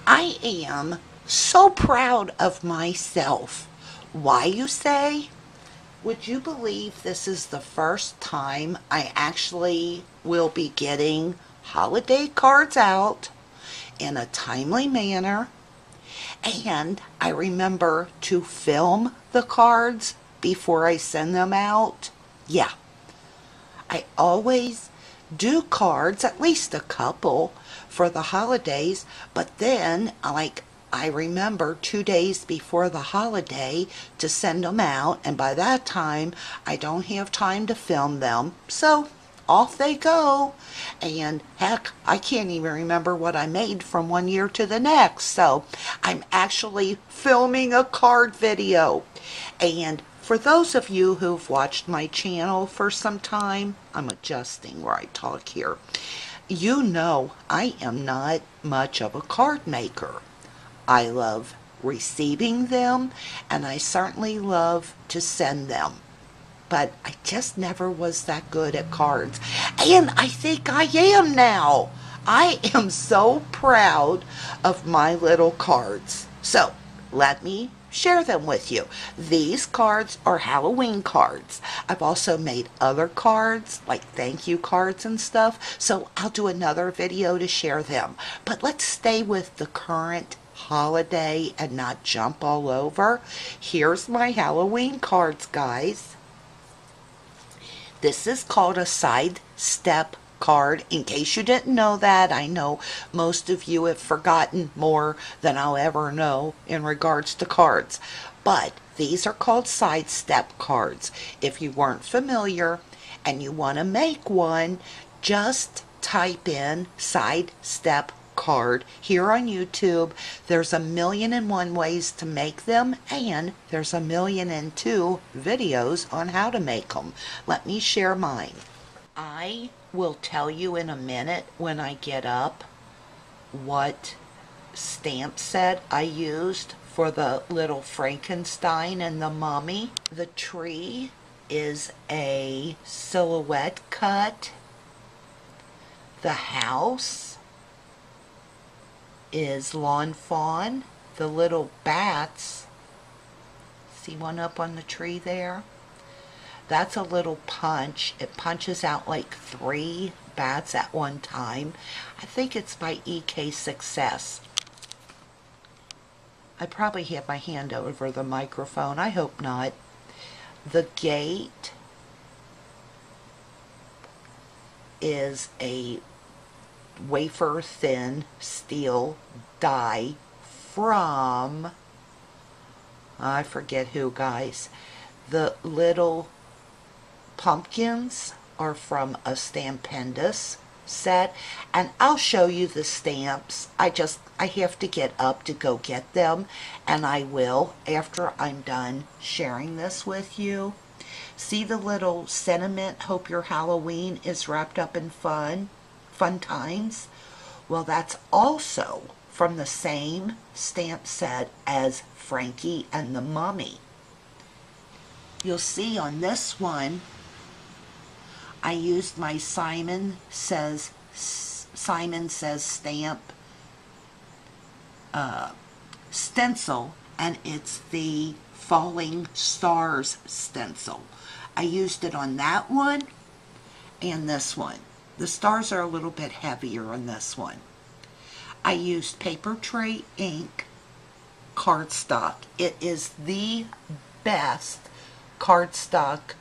I am so proud of myself. Why, you say? Would you believe this is the first time I actually will be getting holiday cards out in a timely manner? And I remember to film the cards before I send them out. Yeah, I always do cards, at least a couple, for the holidays, but then, I remember 2 days before the holiday to send them out, and by that time, I don't have time to film them, so off they go. And heck, I can't even remember what I made from one year to the next, so I'm actually filming a card video. And for those of you who've watched my channel for some time, I'm adjusting where I talk here, you know I am not much of a card maker. I love receiving them, and I certainly love to send them. But I just never was that good at cards. And I think I am now. I am so proud of my little cards. So let me share them with you. These cards are Halloween cards. I've also made other cards, like thank you cards and stuff, so I'll do another video to share them. But let's stay with the current holiday and not jump all over. Here's my Halloween cards, guys. This is called a side step card. In case you didn't know that, I know most of you have forgotten more than I'll ever know in regards to cards. But these are called side step cards. If you weren't familiar and you want to make one, just type in side step card here on YouTube. There's 1,000,001 ways to make them, and there's 1,000,002 videos on how to make them. Let me share mine. I will tell you in a minute when I get up what stamp set I used for the little Frankenstein and the mummy. The tree is a silhouette cut. The house is lawn fawn. The little bats, see one up on the tree there? That's a little punch. It punches out like 3 bats at one time. I think it's by EK Success. I probably have my hand over the microphone. I hope not. The gate is a wafer thin steel die from, I forget who, guys. The little pumpkins are from a Stampendous set, and I'll show you the stamps. I have to get up to go get them, and I will after I'm done sharing this with you. See the little sentiment, hope your Halloween is wrapped up in fun times? Well, that's also from the same stamp set as Frankie and the Mummy. You'll see on this one, I used my Simon Says stamp stencil, and it's the Falling Stars stencil. I used it on that one and this one. The stars are a little bit heavier on this one. I used paper tray ink cardstock. It is the best cardstock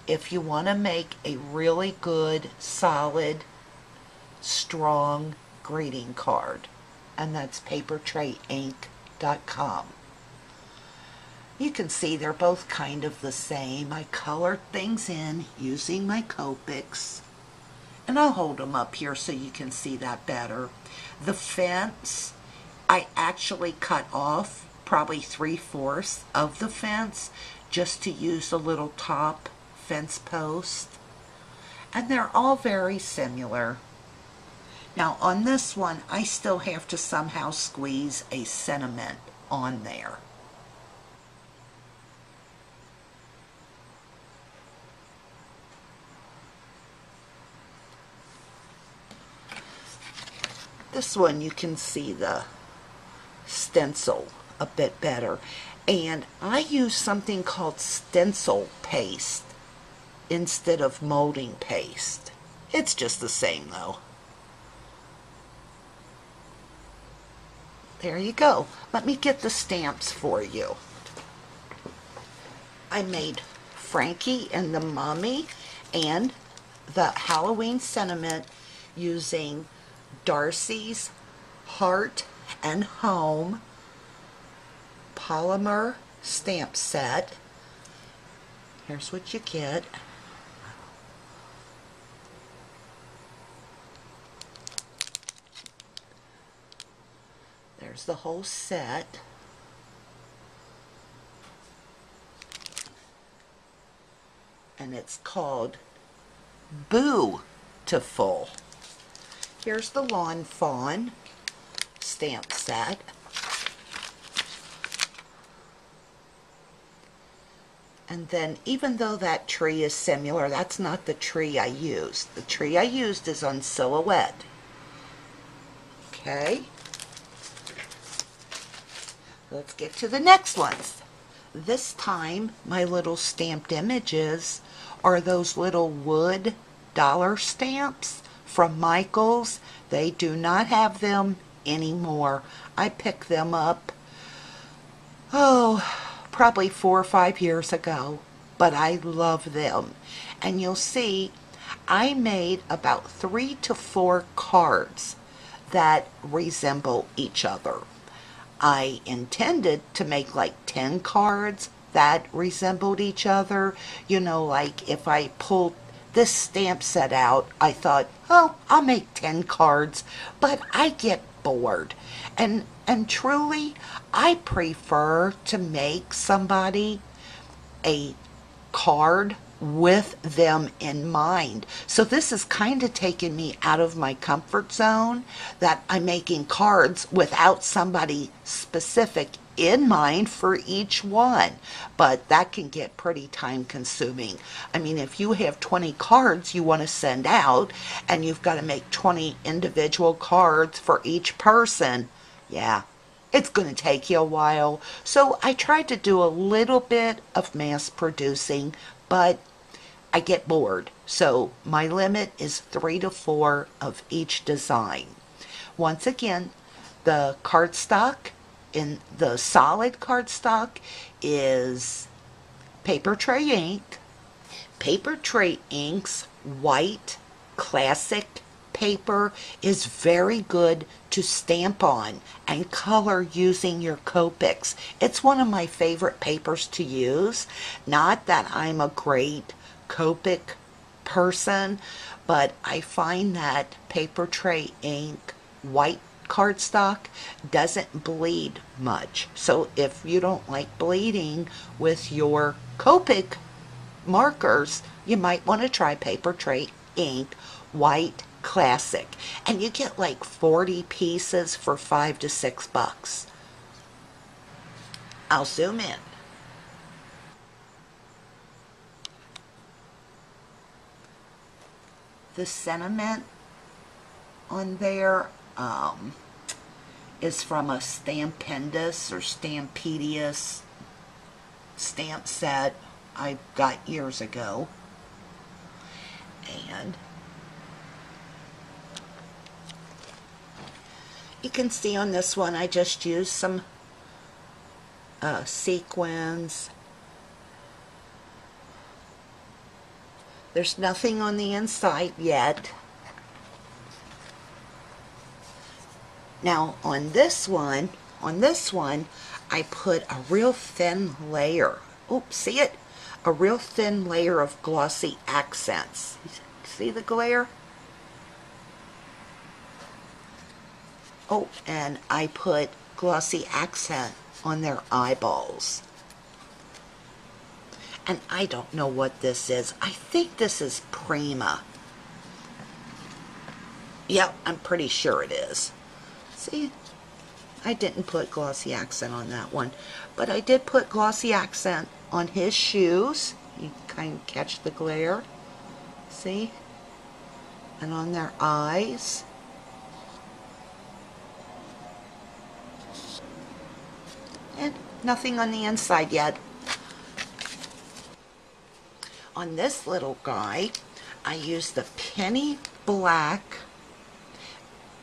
if you want to make a really good, solid, strong greeting card. And that's papertrayink.com. You can see they're both kind of the same. I colored things in using my Copics. And I'll hold them up here so you can see that better. The fence, I actually cut off probably 3/4 of the fence just to use a little top fence post. And they're all very similar. Now on this one, I still have to somehow squeeze a sentiment on there. This one you can see the stencil a bit better. And I use something called stencil paste instead of molding paste. It's just the same though. There you go. Let me get the stamps for you. I made Frankie and the Mummy and the Halloween sentiment using Darcy's Heart and Home polymer stamp set. Here's what you get. There's the whole set. And it's called Boo-tiful. Here's the Lawn Fawn stamp set. And then, even though that tree is similar, that's not the tree I used. The tree I used is on Silhouette. Okay. Let's get to the next ones. This time, my little stamped images are those little wood dollar stamps from Michael's. They do not have them anymore. I picked them up, probably 4 or 5 years ago, but I love them. And you'll see I made about 3 to 4 cards that resemble each other. I intended to make like 10 cards that resembled each other. You know, like if I pulled this stamp set out, I thought, oh, I'll make 10 cards, but I get bored. And truly, I prefer to make somebody a card with them in mind. So this is kind of taking me out of my comfort zone, that I'm making cards without somebody specific in mind for each one. But that can get pretty time consuming. I mean, if you have 20 cards you want to send out and you've got to make 20 individual cards for each person, yeah, it's going to take you a while. So I tried to do a little bit of mass producing, but I get bored. So my limit is 3 to 4 of each design. Once again, the cardstock in the solid cardstock is Paper Tray ink. Paper Tray Ink's white classic paper is very good to stamp on and color using your Copics. It's one of my favorite papers to use. Not that I'm a great Copic person, but I find that Paper Tray ink white cardstock doesn't bleed much. So if you don't like bleeding with your Copic markers, you might want to try Paper Tray ink white classic, and you get like 40 pieces for $5 to $6. I'll zoom in. The sentiment on there is from a Stampendous or Stampedious stamp set I got years ago. And you can see on this one I just used some sequins. There's nothing on the inside yet. Now on this one, I put a real thin layer. Oops, see it? A real thin layer of glossy accents. See the glare? Oh, and I put glossy accent on their eyeballs. And I don't know what this is. I think this is Prima. Yep, I'm pretty sure it is. See, I didn't put glossy accent on that one, but I did put glossy accent on his shoes. You kind of catch the glare. See? And on their eyes. Nothing on the inside yet. On this little guy, I used the Penny Black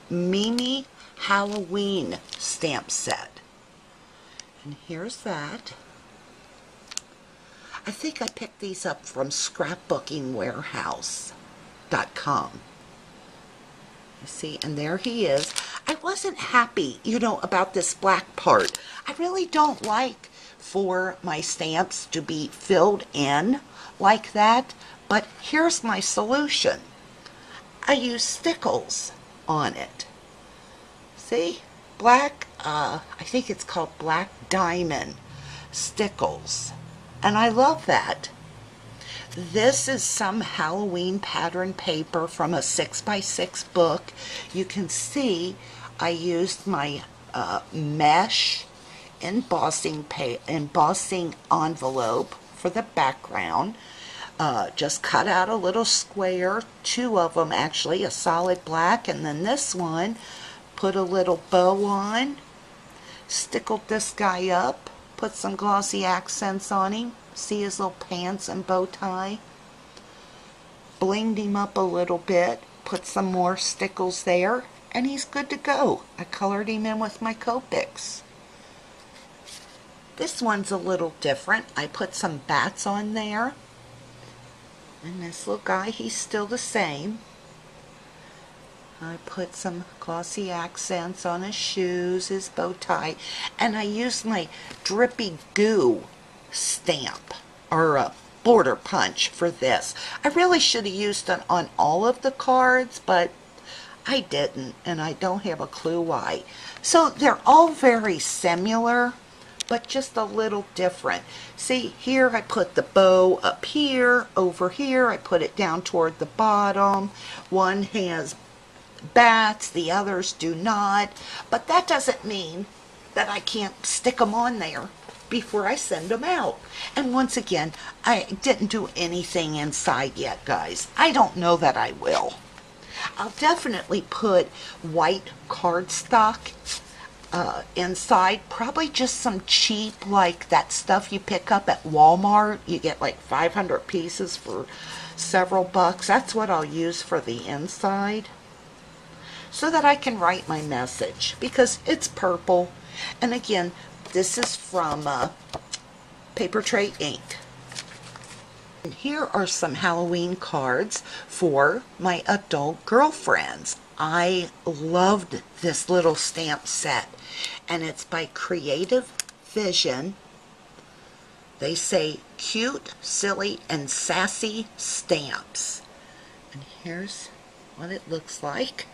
Mimi Halloween stamp set. And here's that. I think I picked these up from scrapbookingwarehouse.com. You see, and there he is. I wasn't happy, about this black part. I really don't like for my stamps to be filled in like that, but here's my solution. I use stickles on it. See? Black, I think it's called Black Diamond stickles. And I love that. This is some Halloween pattern paper from a 6x6 book. You can see I used my mesh embossing envelope for the background. Just cut out a little square, 2 of them actually, a solid black, and then this one, put a little bow on, stickled this guy up, put some glossy accents on him. See his little pants and bow tie? Blinged him up a little bit, put some more stickles there, and he's good to go. I colored him in with my Copics. This one's a little different. I put some bats on there. And this little guy, he's still the same. I put some glossy accents on his shoes, his bow tie, and I used my drippy goo stamp or a border punch for this. I really should have used it on all of the cards, but I didn't, and I don't have a clue why. So they're all very similar, but just a little different. See, here I put the bow up here. Over here I put it down toward the bottom. One has bats, the others do not, but that doesn't mean that I can't stick them on there before I send them out. And once again, I didn't do anything inside yet, guys. I don't know that I will. I'll definitely put white cardstock inside, probably just some cheap, like that stuff you pick up at Walmart. You get like 500 pieces for several bucks. That's what I'll use for the inside, so that I can write my message, because it's purple. And again, this is from Paper Tray Ink. And here are some Halloween cards for my adult girlfriends. I loved this little stamp set, and it's by Creative Vision. They say cute, silly, and sassy stamps. And here's what it looks like.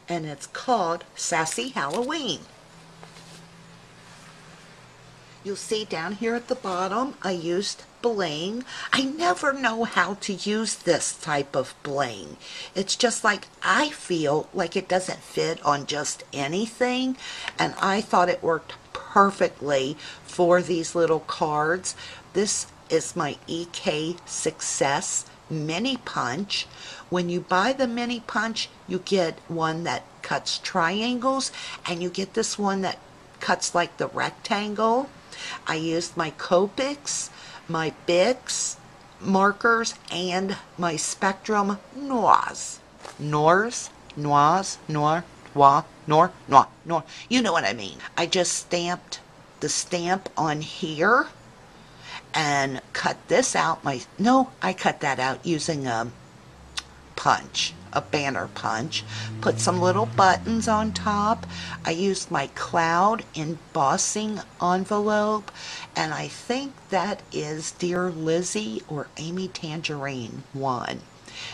And it's called Sassy Halloween. You'll see down here at the bottom I used bling. I never know how to use this type of bling. It's just like, I feel like it doesn't fit on just anything, and I thought it worked perfectly for these little cards. This is my EK Success mini punch. When you buy the mini punch, you get one that cuts triangles, and you get this one that cuts like the rectangle. I used my Copics, my Bics markers, and my Spectrum Noirs. Noirs? Noirs? Noir? Noir? Noir? Noir? Noir? You know what I mean. I just stamped the stamp on here and cut this out. I cut that out using a punch, a banner punch. Put some little buttons on top. I used my cloud embossing envelope, and I think that is Dear Lizzie or Amy Tangerine 1.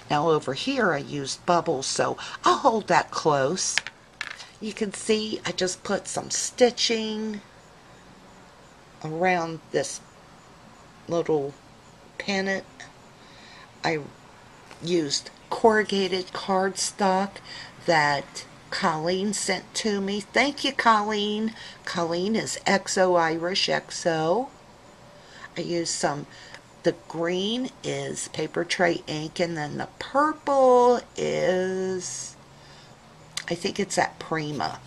Now over here I used bubbles, so I'll hold that close. You can see I just put some stitching around this little pennant. I used corrugated cardstock that Colleen sent to me. Thank you, Colleen. Colleen is XO Irish XO. I used the green is Paper Tray Ink, and then the purple is, I think it's at Prima.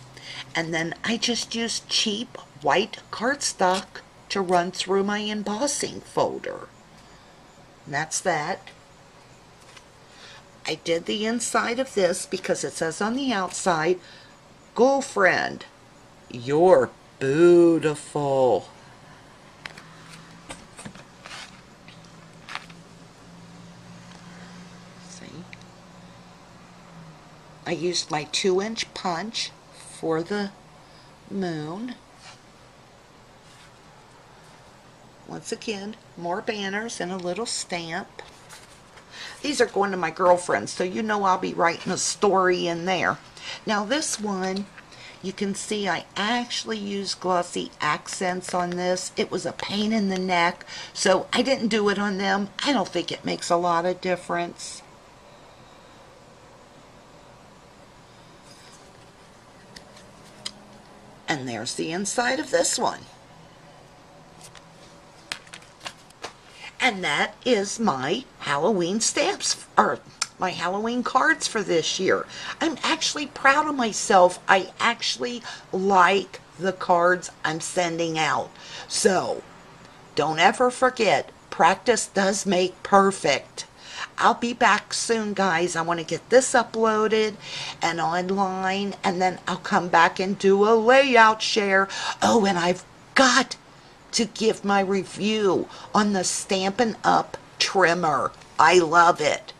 And then I just use cheap white cardstock to run through my embossing folder. And that's that. I did the inside of this because it says on the outside, girlfriend, you're beautiful. See? I used my 2-inch punch for the moon. Once again, more banners and a little stamp. These are going to my girlfriend, so you know I'll be writing a story in there. Now this one, you can see I actually used glossy accents on this. It was a pain in the neck, so I didn't do it on them. I don't think it makes a lot of difference. And there's the inside of this one. And that is my Halloween stamps, or my Halloween cards for this year. I'm actually proud of myself. I actually like the cards I'm sending out. So, don't ever forget, practice does make perfect. I'll be back soon, guys. I want to get this uploaded and online, and then I'll come back and do a layout share. Oh, and I've got to give my review on the Stampin' Up! Trimmer. I love it.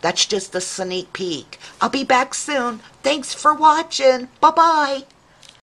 That's just a sneak peek. I'll be back soon. Thanks for watching. Bye-bye.